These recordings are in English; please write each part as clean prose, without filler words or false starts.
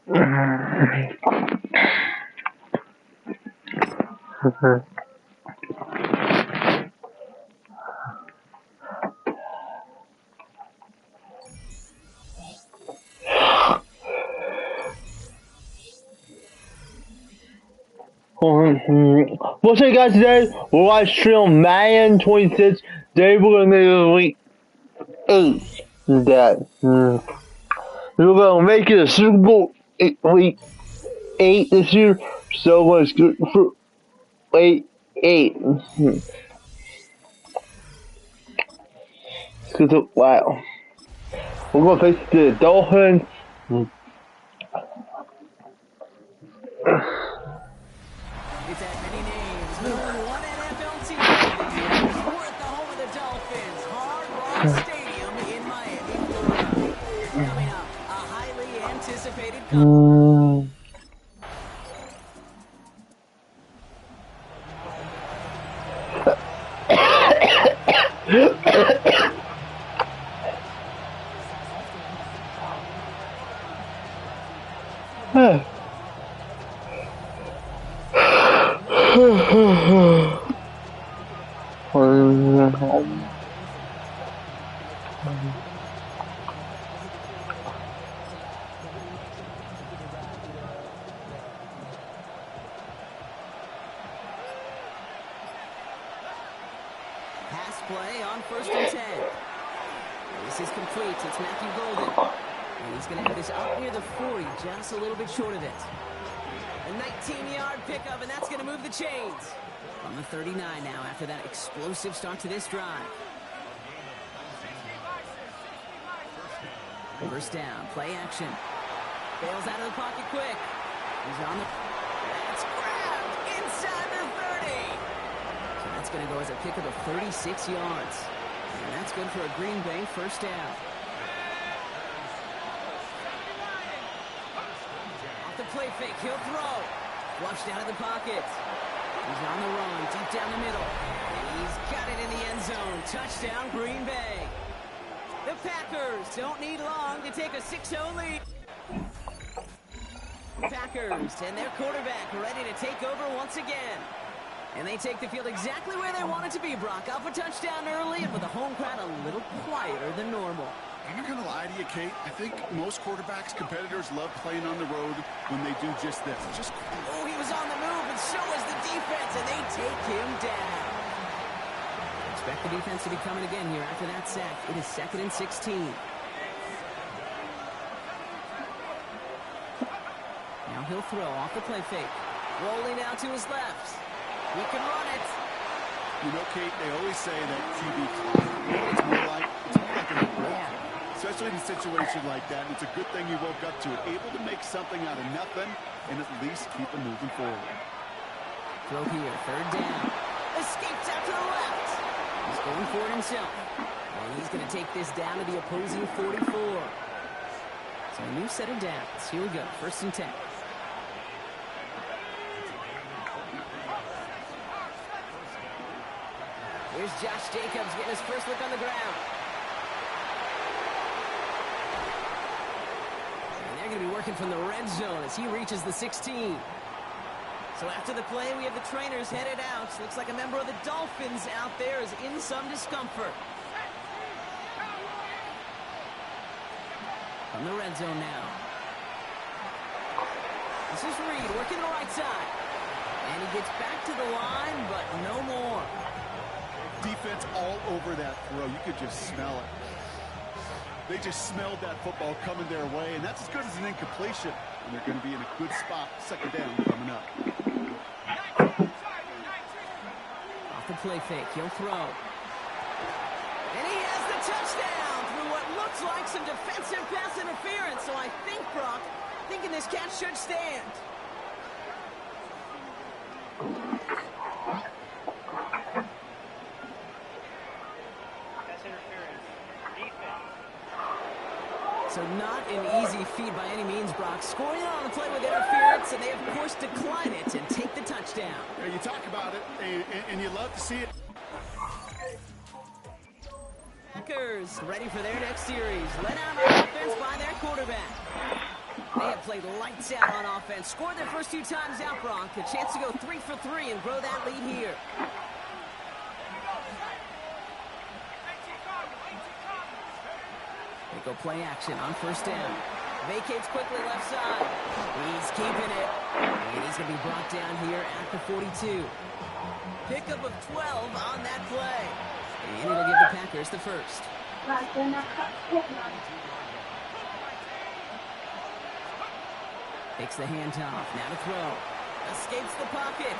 What's up, guys? Today we're live stream Madden 26. Today we're gonna make week 8. That we're gonna make it a Super Bowl week 8 this year. So let's go for week 8. Wow, we're gonna face the Dolphins. It's at many names, but only one NFL team over the years. We're at the home of the Dolphins, Hard Rock Stadium in Miami, Florida. Coming up, a highly anticipated pass play on 1st and 10. This is complete. It's Matthew Golden. And he's going to have this up near the 40, just a little bit short of it. A 19-yard pickup, and that's going to move the chains. On the 39 now after that explosive start to this drive. First down, play action. Bails out of the pocket quick. He's on the... That's grabbed inside the 30. So that's going to go as a pickup of 36 yards. And that's good for a Green Bay first down. Off the play fake, he'll throw. Flushed out of the pocket. He's on the run, deep down the middle. And he's got it in the end zone. Touchdown, Green Bay. The Packers don't need long to take a 6-0 lead. Packers and their quarterback ready to take over once again. And they take the field exactly where they want it to be, Brock. Up a touchdown early, and with the home crowd a little quieter than normal. I'm not going to lie to you, Kate. I think most quarterbacks, competitors love playing on the road when they do just this. Just oh, he was on the move, and so is the defense, and they take him down. Expect the defense to be coming again here after that sack. It is 2nd and 16. Now he'll throw off the play fake. Rolling out to his left. He can run it. You know, Kate, they always say that QB clock, it's more like an break. Especially in a situation like that, and it's a good thing you woke up to it. Able to make something out of nothing and at least keep them moving forward. Throw here, 3rd down. Escapes out to the left. He's going for it himself. And he's going to take this down to the opposing 44. So a new set of downs. Here we go, 1st and 10. Here's Josh Jacobs getting his first look on the ground. And they're going to be working from the red zone as he reaches the 16. So after the play, we have the trainers headed out. Looks like a member of the Dolphins out there is in some discomfort. From the red zone now. This is Reed working the right side. And he gets back to the line, but no more. Defense all over that throw. You could just smell it. They just smelled that football coming their way, and that's as good as an incompletion. And they're going to be in a good spot, 2nd down coming up. Off the play fake, he'll throw. And he has the touchdown through what looks like some defensive pass interference. So I think, Brock, thinking this catch should stand. So not an easy feat by any means, Brock. Scoring on the play with interference, and they, of course, decline it and take the touchdown. Yeah, you talk about it, and you love to see it. Packers ready for their next series. Let out on offense by their quarterback. They have played lights out on offense. Scored their first 2 times out, Bronk. A chance to go 3 for 3 and grow that lead here. They go play action on first down. Vacates quickly left side. He's keeping it. And he's going to be brought down here at the 42. Pickup of 12 on that play. And it'll give the Packers the first. Takes the handoff. Now to throw. Escapes the pocket.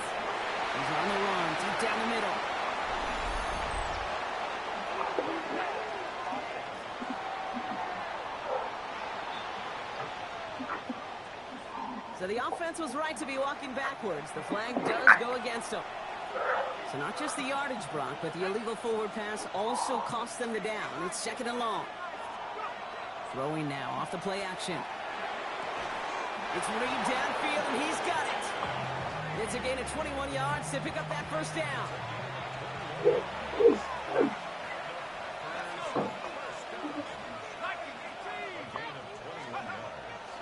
He's on the run. Deep down the middle. So the offense was right to be walking backwards. The flag does go against them. So not just the yardage, Brock, but the illegal forward pass also cost them the down. It's 2nd and long. Throwing now off the play action. It's Reed downfield, and he's got it. It's a gain of 21 yards to pick up that first down.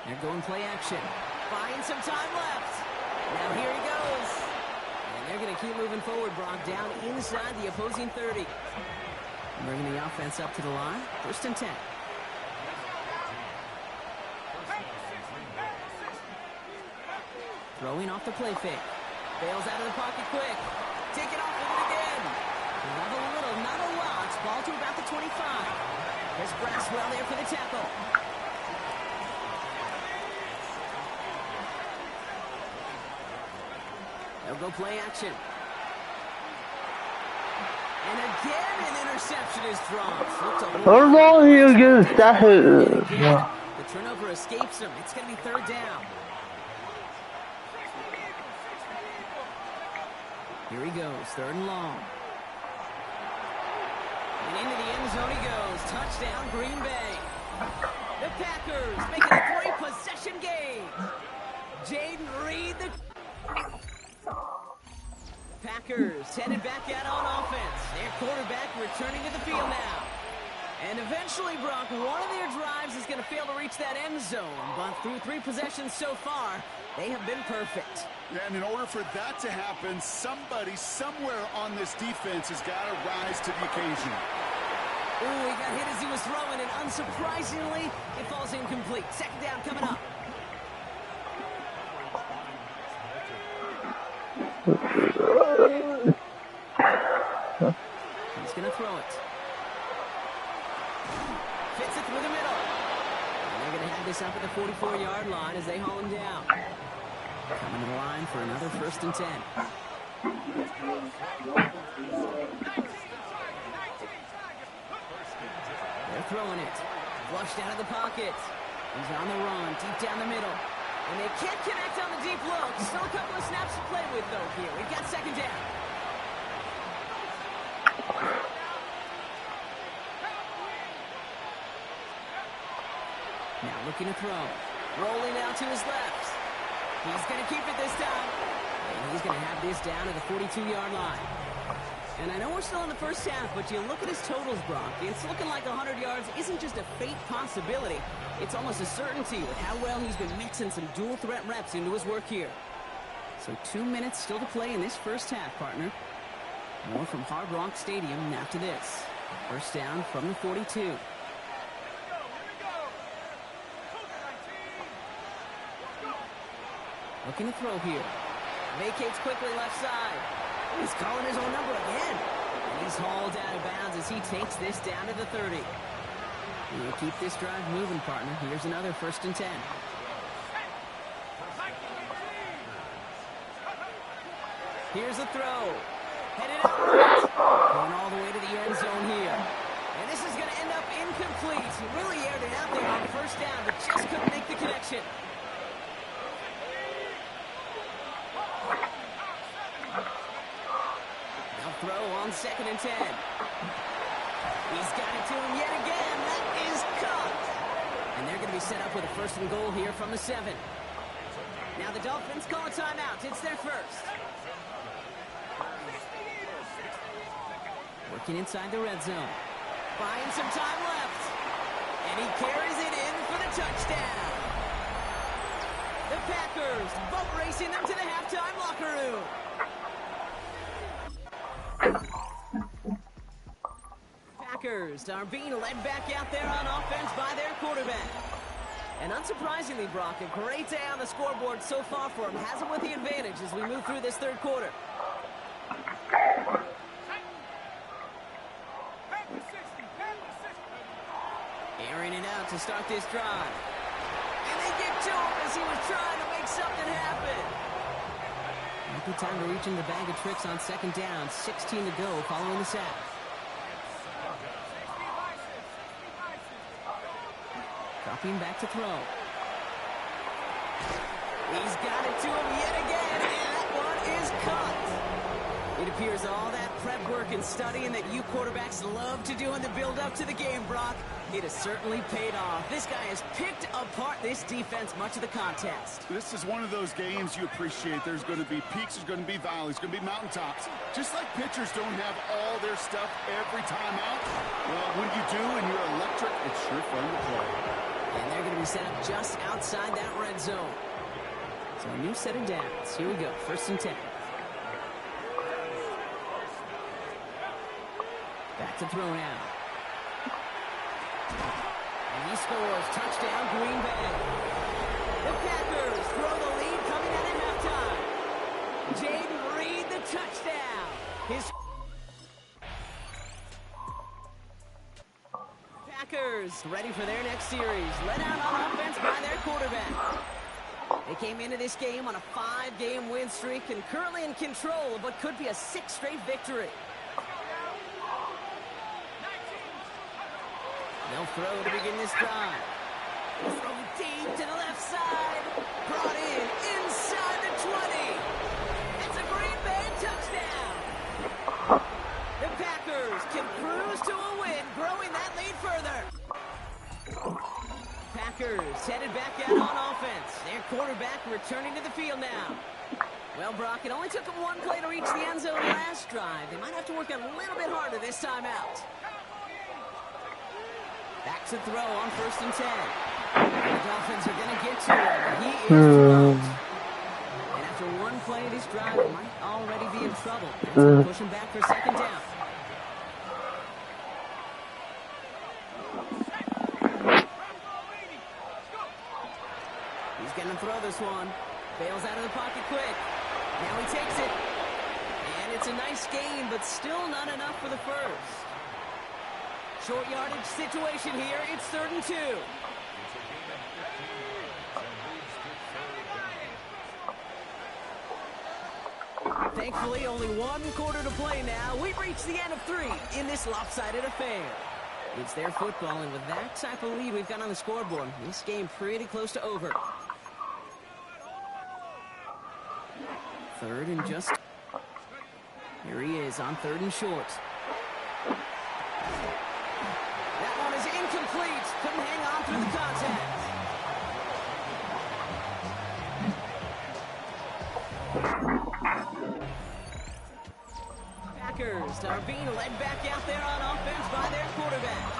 They're going play action. Buying some time left. Now here he goes. And they're going to keep moving forward, Brock, down inside the opposing 30. Bringing the offense up to the line. 1st and 10. Throwing off the play fake. Bails out of the pocket quick. Take it off with it again. Not a little, not a lot. Ball to about the 25. There's Braswell there for the tackle. They'll go play action. And again, an interception is thrown. How long are you going to start it? The turnover escapes him. It's going to be 3rd down. Here he goes, 3rd and long. And into the end zone he goes. Touchdown, Green Bay. The Packers making a 3-possession game. Jaden Reed, the Packers headed back out on offense. Their quarterback returning to the field now. And eventually, Brock, one of their drives is going to fail to reach that end zone. But through 3 possessions so far, they have been perfect. Yeah, and in order for that to happen, somebody somewhere on this defense has got to rise to the occasion. Ooh, he got hit as he was throwing, and unsurprisingly, it falls incomplete. 2nd down coming up. He's going to throw it. Fits it through the middle. And they're going to have this up at the 44-yard line as they haul him down. Coming to the line for another 1st and 10. They're throwing it. Flushed out of the pocket. He's on the run, deep down the middle. And they can't connect on the deep look. Still a couple of snaps to play with, though, here. We've got 2nd down. Now looking to throw. Rolling out to his left. He's going to keep it this time. And he's going to have this down at the 42-yard line. And I know we're still in the first half, but you look at his totals, Brock. It's looking like 100 yards isn't just a fate possibility. It's almost a certainty with how well he's been mixing some dual-threat reps into his work here. So 2 minutes still to play in this first half, partner. More from Hard Rock Stadium after this. First down from the 42. Looking to throw here. Vacates quickly left side. He's calling his own number again. And he's hauled out of bounds as he takes this down to the 30. We'll keep this drive moving, partner. Here's another 1st and 10. Here's a throw. Headed out right. Going all the way to the end zone here. And this is going to end up incomplete. He really aired it out there on 1st down, but just couldn't make the connection. Throw on 2nd and 10. He's got it to him yet again. That is caught. And they're going to be set up with a 1st and goal here from the 7. Now the Dolphins call a timeout. It's their first. Working inside the red zone. Buying some time left. And he carries it in for the touchdown. Packers boat racing them to the halftime locker room. Packers are being led back out there on offense by their quarterback. And unsurprisingly, Brock, a great day on the scoreboard so far for him. Has him with the advantage as we move through this third quarter. Airing it out to start this drive. And they get to him as he was trying to make something happen. Not good time to reach in the bag of tricks on second down. 16 to go following the sack. Dropping back to throw. He's got it to him yet again, and that one is caught. It appears all that prep work and studying that you quarterbacks love to do in the build-up to the game, Brock, it has certainly paid off. This guy has picked apart this defense much of the contest. This is one of those games you appreciate. There's going to be peaks, there's going to be valleys, there's going to be mountaintops. Just like pitchers don't have all their stuff every time out, well, when you do and you're electric, it's sure fun to play. And they're going to be set up just outside that red zone. So a new set of downs. Here we go, 1st and 10. Back to throw now. And he scores. Touchdown, Green Bay. The Packers throw the lead coming out at halftime. Jaden Reed, the touchdown. His Packers ready for their next series. Let out on offense by their quarterback. They came into this game on a 5-game win streak and currently in control of what could be a 6th straight victory. They'll throw to begin this drive. Throw deep to the left side. Brought in inside the 20. It's a Green Bay touchdown. The Packers can cruise to a win, growing that lead further. Packers headed back out on offense. Their quarterback returning to the field now. Well, Brock, it only took them one play to reach the end zone last drive. They might have to work a little bit harder this time out. Back to throw on 1st and 10. The Dolphins are going to get to him. He is thrown. And after one play, this drive might already be in trouble. It's pushing back for 2nd down. He's going to throw this one. Bails out of the pocket quick. Now he takes it. And it's a nice gain, but still not enough for the first. Short yardage situation here. It's 3rd and 2. Thankfully, only one quarter to play now. We've reached the end of 3 in this lopsided affair. It's their football, and with that type of lead we've got on the scoreboard, this game pretty close to over. 3rd and just. Here he is on 3rd and short. That one is incomplete. Couldn't hang on through the contact. Packers are being led back out there on offense by their quarterback.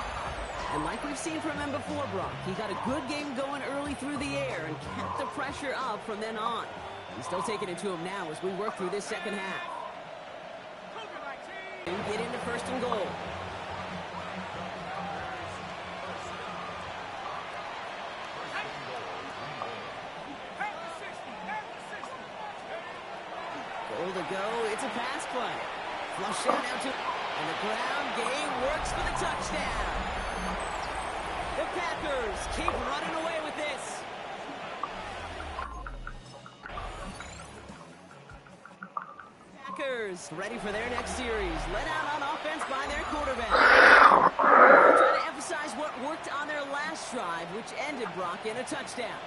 And like we've seen from him before, Brock, he got a good game going early through the air and kept the pressure up from then on. He's still taking it to him now as we work through this second half. Get into 1st and goal. Goal to go. It's a pass play. Flush out now to, and the ground game works for the touchdown. The Packers keep running away with this. Packers ready for their next series. Let out on offense by their quarterback. They're trying to emphasize what worked on their last drive, which ended, Brock, in a touchdown.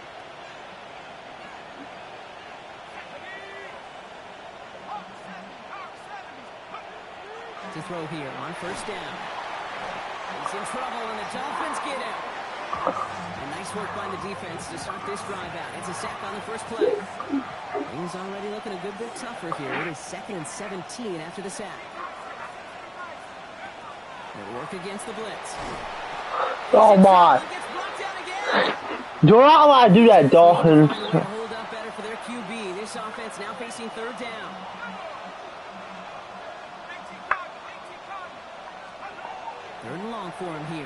To throw here on 1st down. He's in trouble, and the Dolphins get him. And nice work by the defense to start this drive out. It's a sack on the first play. Things already looking a good bit tougher here. It is 2nd and 17 after the sack. They'll work against the blitz. Oh my. You're not allowed to do that, Dolphins. Hold up going for him here.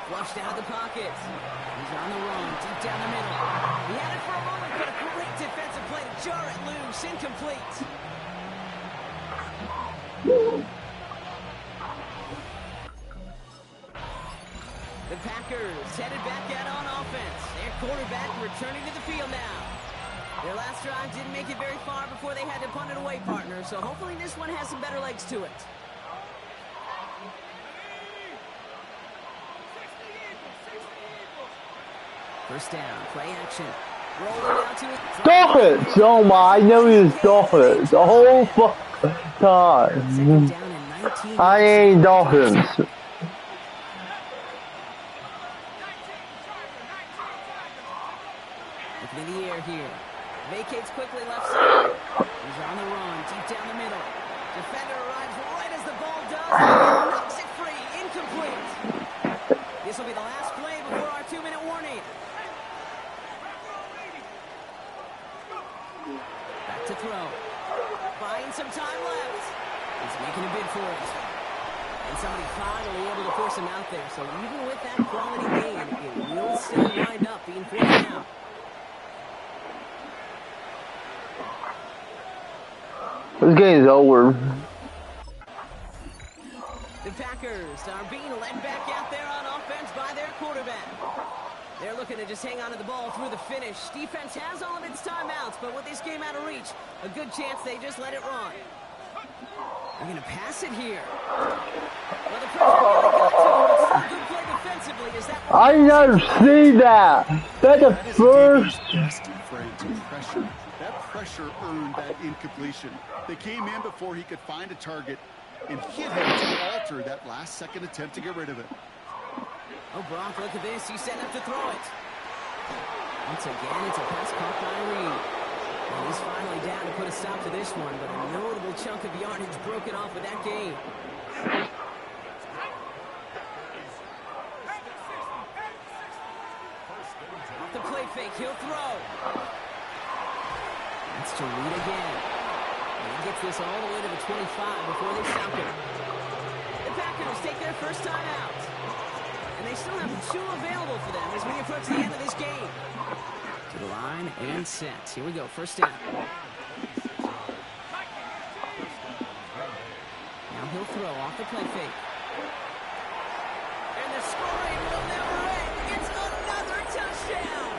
Flushed out of the pocket. He's on the run, deep down the middle. He had it for a moment, but a great defensive play to jar it loose. Incomplete. The Packers headed back out on offense. Their quarterback returning to the field now. Their last drive didn't make it very far before they had to punt it away, partner. So hopefully this one has some better legs to it. First down, play action. Rolling out to his... Dolphins! Oh my, I know he was Dolphins the whole fucking time. I ain't Dolphins. Looking in the air here. Vacates quickly left side. He's on the run, deep down the middle. Defender arrives right as the ball does. And knocks it free. Incomplete. This will be the last play before our 2-minute warning. Back to throw. Buying some time left. He's making a bid for it. And somebody finally able to force him out there. So even with that quality gain, it will still wind up being forced out. This game's over. The Packers are being led back out there on offense by their quarterback. They're looking to just hang on to the ball through the finish. Defense has all of its timeouts, but with this game out of reach, a good chance they just let it run. They're going to pass it here. Well, the pressure really got to him. It's a good play defensively. Is that I never see that. That's the first. Best friend to pressure. That pressure earned that incompletion. They came in before he could find a target and hit him to alter that last-second attempt to get rid of it. Oh, Brock, look at this. He's setting up to throw it. Once again, it's a pass caught by Reed. And he's finally down to put a stop to this one, but a notable chunk of yardage broken off with that game. Off the play fake, he'll throw. That's to Reed again. And he gets this all the way to the 25 before they stop him. The Packers take their first time out. And they still have 2 available for them as we approach the end of this game. To the line and set. Here we go, first down. Now he'll throw off the play fake. And the scoring will never end. It's another touchdown.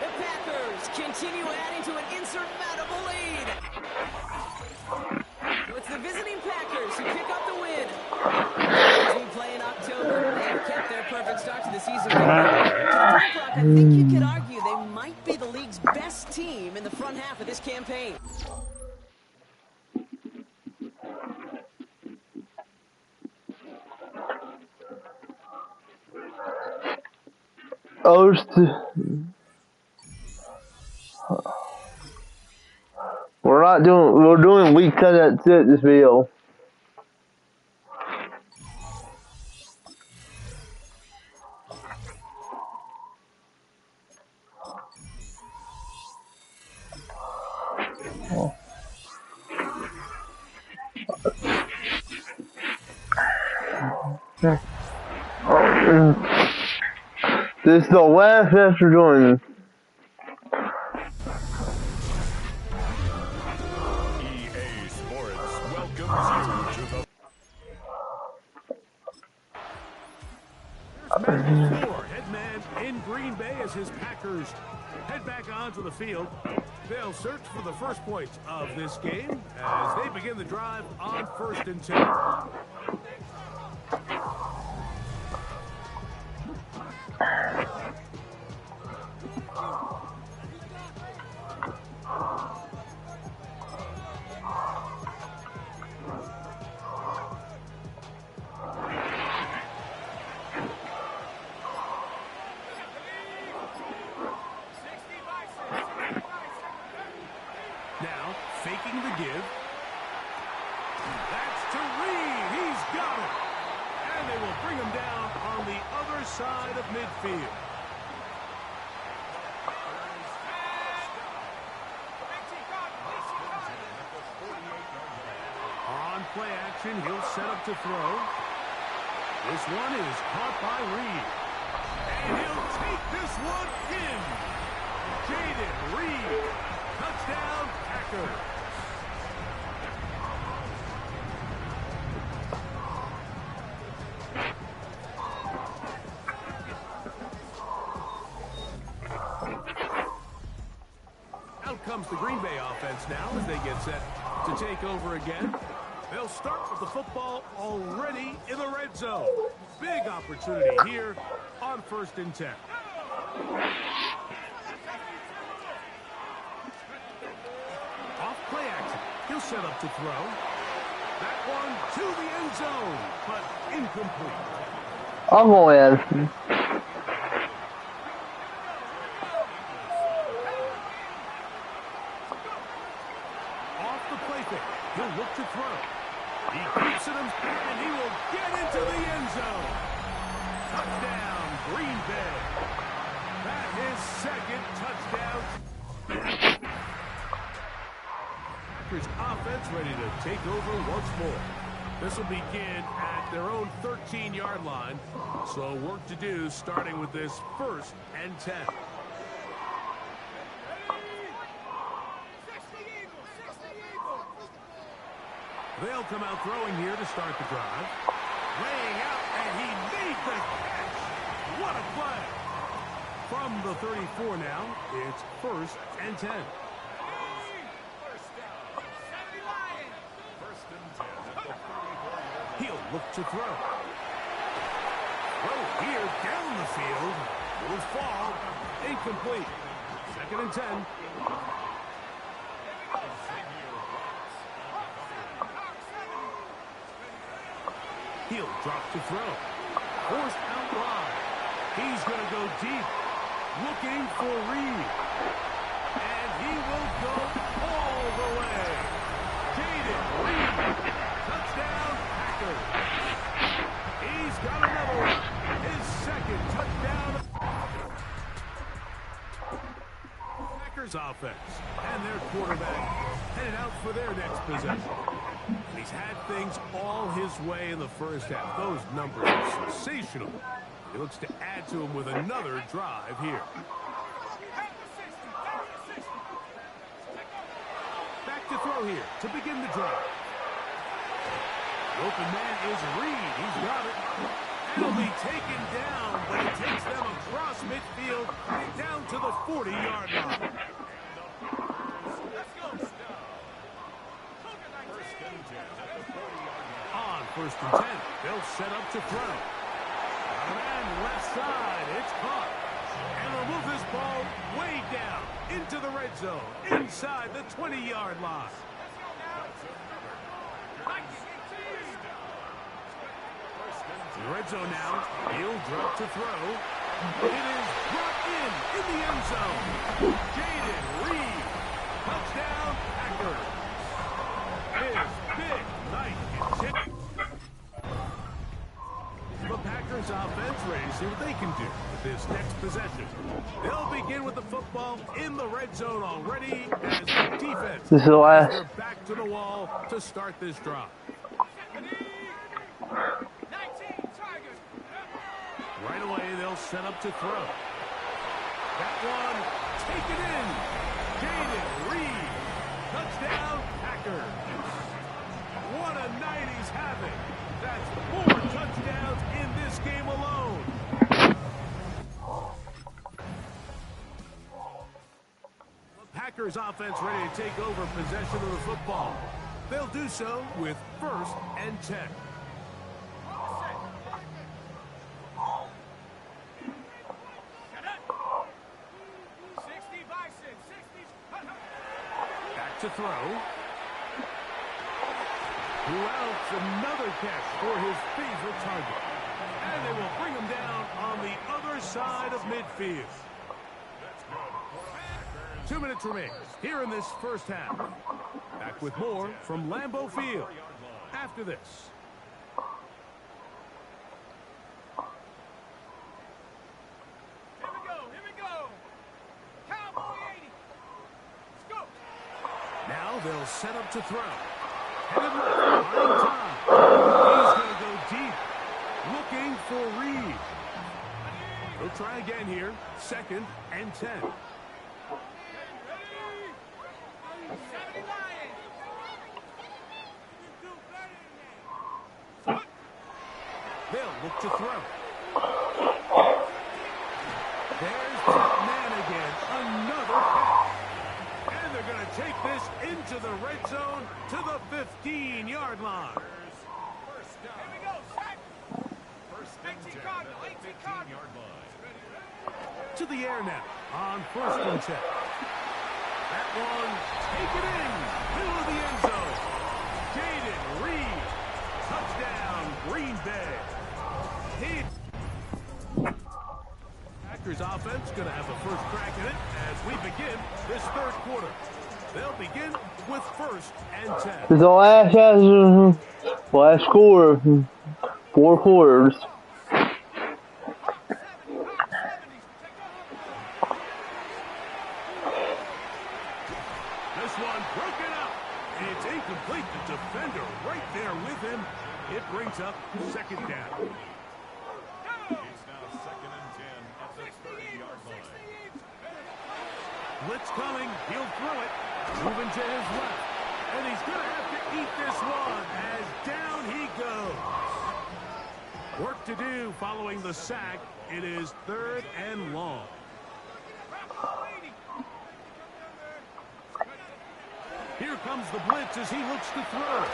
The Packers continue adding to an insurmountable lead. So it's the visiting Packers who pick up the win. As we play in October, they've kept their perfect start to the season. To the time clock, I think you could argue they might be the league's best team in the front half of this campaign. We're doing week 10 at this video. This is the last after doing this. EA Sports welcomes you to the Madden 4, head man in Green Bay as his Packers head back onto the field. They'll search for the first points of this game as they begin the drive on 1st and 10. Now, faking the give. That's to Reed. He's got it. And they will bring him down on the other side of midfield. On play action, he'll set up to throw. This one is caught by Reed. And he'll take this one in. Jaden Reed. Touchdown, Packers. Out comes the Green Bay offense now as they get set to take over again. They'll start with the football already in the red zone. Big opportunity here on 1st and 10. Off play action. He'll set up to throw. That one to the end zone, but incomplete. I'll go in. Off the play fake. He'll look to throw. He keeps it and he will get into the end zone. Touchdown, Green Bay. That is second touchdown. Packers offense ready to take over once more. This will begin at their own 13-yard line. So work to do starting with this 1st and 10. They'll come out throwing here to start the drive. Laying out, and he made the catch. What a play. From the 34 now, it's 1st and 10. He'll look to throw. Throw here down the field. Will fall. Incomplete. 2nd and 10. He'll drop to throw. Forced out wide. He's going to go deep. Looking for Reed. And he will go all the way. Jaden Reed. Touchdown, Packers. He's got another one. His 2nd touchdown. Packers offense. And their quarterback headed out for their next possession. He's had things all his way in the first half. Those numbers are sensational. He looks to add to them with another drive here. Back to throw here to begin the drive. The open man is Reed. He's got it. And he'll be taken down, but it takes them across midfield down to the 40-yard line. On 1st and 10, they'll set up to throw. And left side, it's caught. And they'll move this ball way down into the red zone, inside the 20-yard line. In the red zone now, he'll drop to throw. It is brought in the end zone. Jaden Reed, touchdown, Packers. His big night is hit. The Packers offense ready to see what they can do with this next possession. They'll begin with the football in the red zone already as the defense This is the last. they're back to the wall to start this drive. Right away, they'll set up to throw. That one, taken in. Jaden Reed. Touchdown, Packers. What a night he's having. That's 4 touchdowns in this game alone. The Packers offense ready to take over possession of the football. They'll do so with 1st and 10. To throw. Routs another catch for his favorite target. And they will bring him down on the other side of midfield. 2 minutes remain here in this first half. Back with more from Lambeau Field after this. They'll set up to throw. Headed left, behind time. He's going to go deep. Looking for Reed. He'll try again here. 2nd and 10. They'll look to throw. There's that man again. Another pass. And they're going to take this into the red zone to the 15-yard line. First down. Here we go. First and 10 at the 15-yard line. To the air now on 1st and 10. That one, take it in, middle of the end zone. Jaden Reed, touchdown, Green Bay. Packers offense going to have the first crack at it as we begin this 3rd quarter. They'll begin with 1st and 10. It's the last quarter, 4 quarters. This one broken up. It's incomplete. The defender right there with him. It brings up 2nd down. It's now 2nd and 10 at the 30-yard line. Blitz coming. He'll throw it. Moving to his left. And he's going to have to eat this one as down he goes. Work to do following the sack. It is 3rd and long. Here comes the blitz as he looks to throw.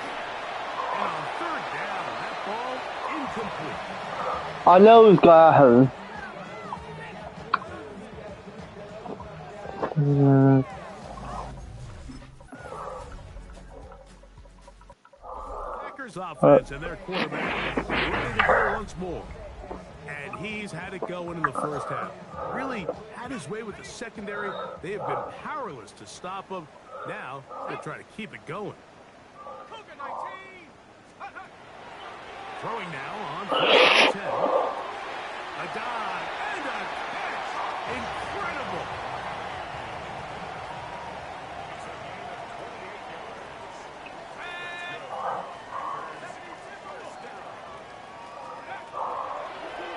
And on 3rd down, that ball incomplete. I know it's got her. Packers offense and their quarterback ready to go once more. And he's had it going in the first half. Really had his way with the secondary. They have been powerless to stop him. Now, they're trying to keep it going. Throwing now on 1st and 10. A dive and a catch. Incredible.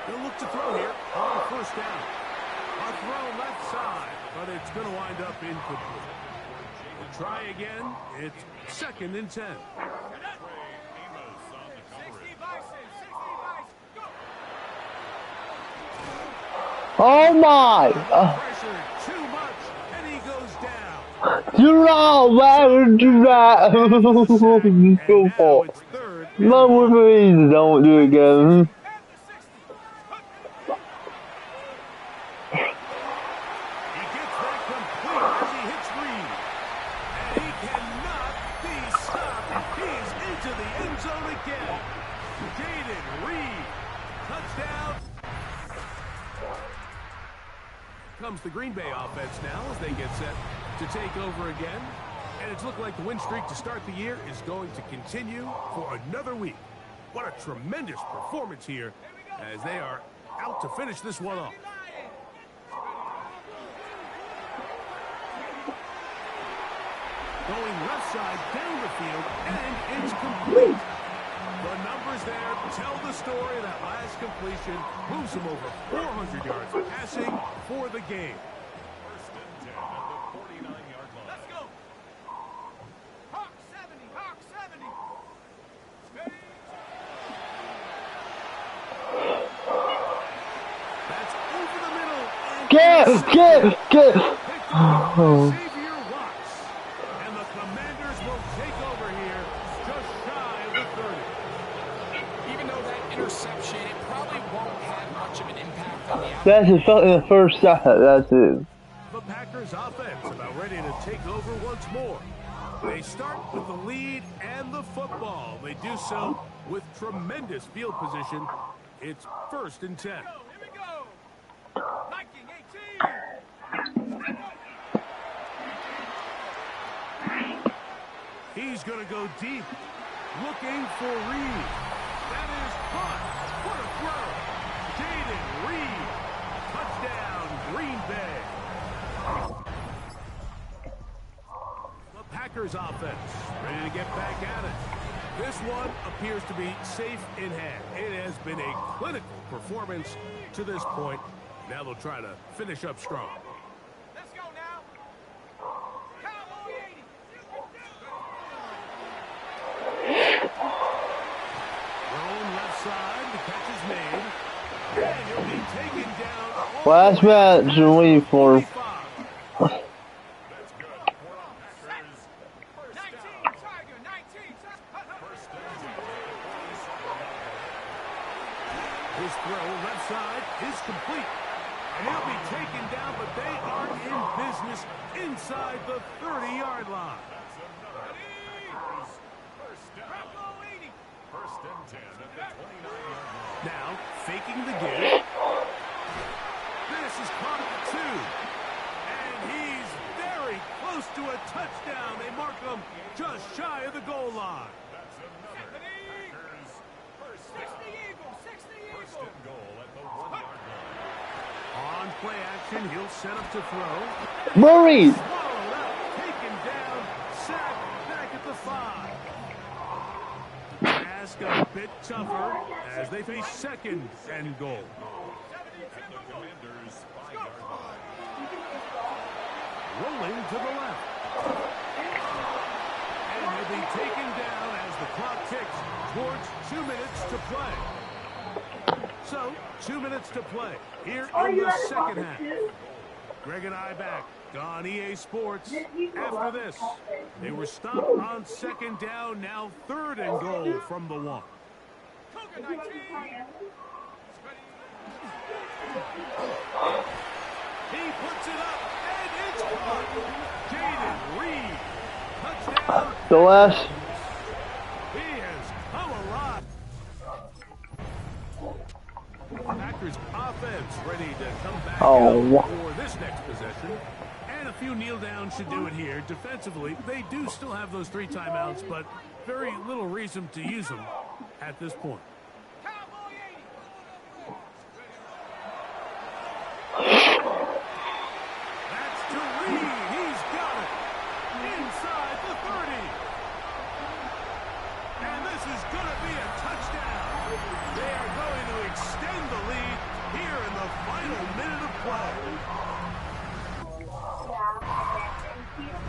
They'll look to throw here on 1st down. A throw left side, but it's going to wind up incomplete. We'll try again. It's 2nd and 10. Oh my! Pressure too much, and he goes down. You're all bad, you're right. And now it's 3rd. No, please don't do it again. He gets that complete as he hits Reed. And he cannot be stopped. He's into the end zone again. Jaden Reed. Touchdown. Comes the Green Bay offense now as they get set to take over again. And it's looked like the win streak to start the year is going to continue for another week. What a tremendous performance here as they are out to finish this one off. Going left side down the field, and it's complete. The numbers there tell the story. That last completion moves him over 400 yards passing for the game. 1st and 10 at the 49-yard line. Let's go. Hawk 70, Hawk 70. That's over the middle. And Get! Oh. Xavier Watts. And the Commanders will take over here just shy of the 30. Even though that interception, it probably won't have much of an impact on the outcome. That's the first shot, that's it. The Packers offense about ready to take over once more. They start with the lead and the football. They do so with tremendous field position. It's 1st and 10. Here we go. Viking 18. He's going to go deep, looking for Reed. That is caught. What a throw. Jaden Reed. Touchdown, Green Bay. The Packers offense ready to get back at it. This one appears to be safe in hand. It has been a clinical performance to this point. Now they'll try to finish up strong. Let's go now. Cowboy 80. Thrown left side. The catch is made. And he'll be taken down. Last match in week 4. 45. That's good. For the Packers, first 19, down. Tiger, 19. First down. His throw left side is complete. And he'll be taken down, but they are in business inside the 30-yard line. That's another Packers first down. Cowboy 80. First and 10 at the 29-yard line. Now, faking the give. This is caught at the 2. And he's very close to a touchdown. They mark him just shy of the goal line. That's another Packers first 60 down. Eagles, 60 First Eagles. and goal at the 1-yard line. On play action, he'll set up to throw. Murray! Swallowed up, taken down, sacked back at the 5. Ask a bit tougher as they face second and goal. At the Commanders' 5-yard line. Rolling to the left. And he'll be taken down as the clock ticks towards 2 minutes to play. So, 2 minutes to play here in the second half. Greg and I back on EA Sports after this. They were stopped on second down, now third and goal from the 1. Cougar 19. He puts it up, and it's caught. Jaden Reed. Touchdown. The last. He has come alive. Packers offense ready to come back Oh. out for this next possession. And a few kneel downs should do it here. Defensively, they do still have those 3 timeouts, but very little reason to use them at this point. Cowboy 80. That's to Reed. He's got it. Inside the 30. And this is going to be a touchdown. They are going to extend the lead here in the final minute of play.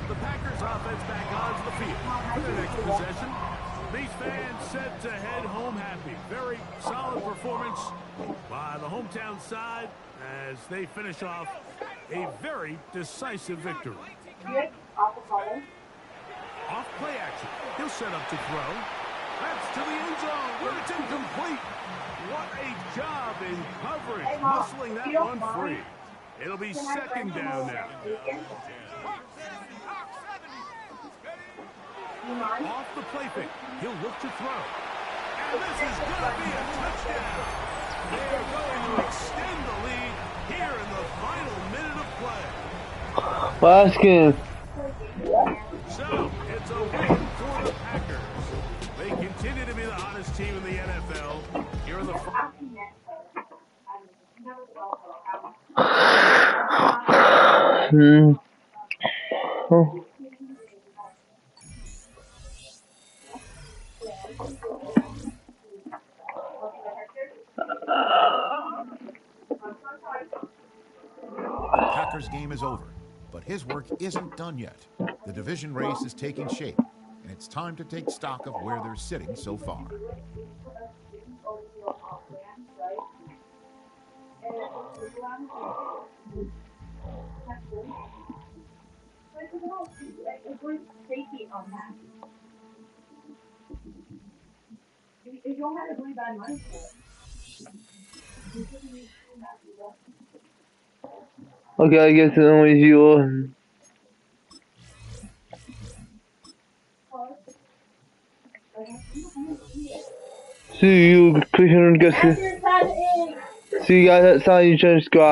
The Packers offense back onto the field for their next possession. These fans set to head home happy. Very solid performance by the hometown side as they finish off a very decisive victory. Off play action. He'll set up to throw. That's to the end zone, but it's incomplete. What a job in coverage, muscling that one free. It'll be second down now. Hawk 70. Off the play fake. He'll look to throw. And this is going to be a touchdown. They're going to extend the lead here in the final minute of play. Last game. So, it's a win for the Packers. They continue to be the hottest team in the NFL here in the front. Oh. Packers game is over, but his work isn't done yet. The division race is taking shape, and it's time to take stock of where they're sitting so far. Okay, I guess it only you. See you, click on, see you guys at Sally Jones Squad.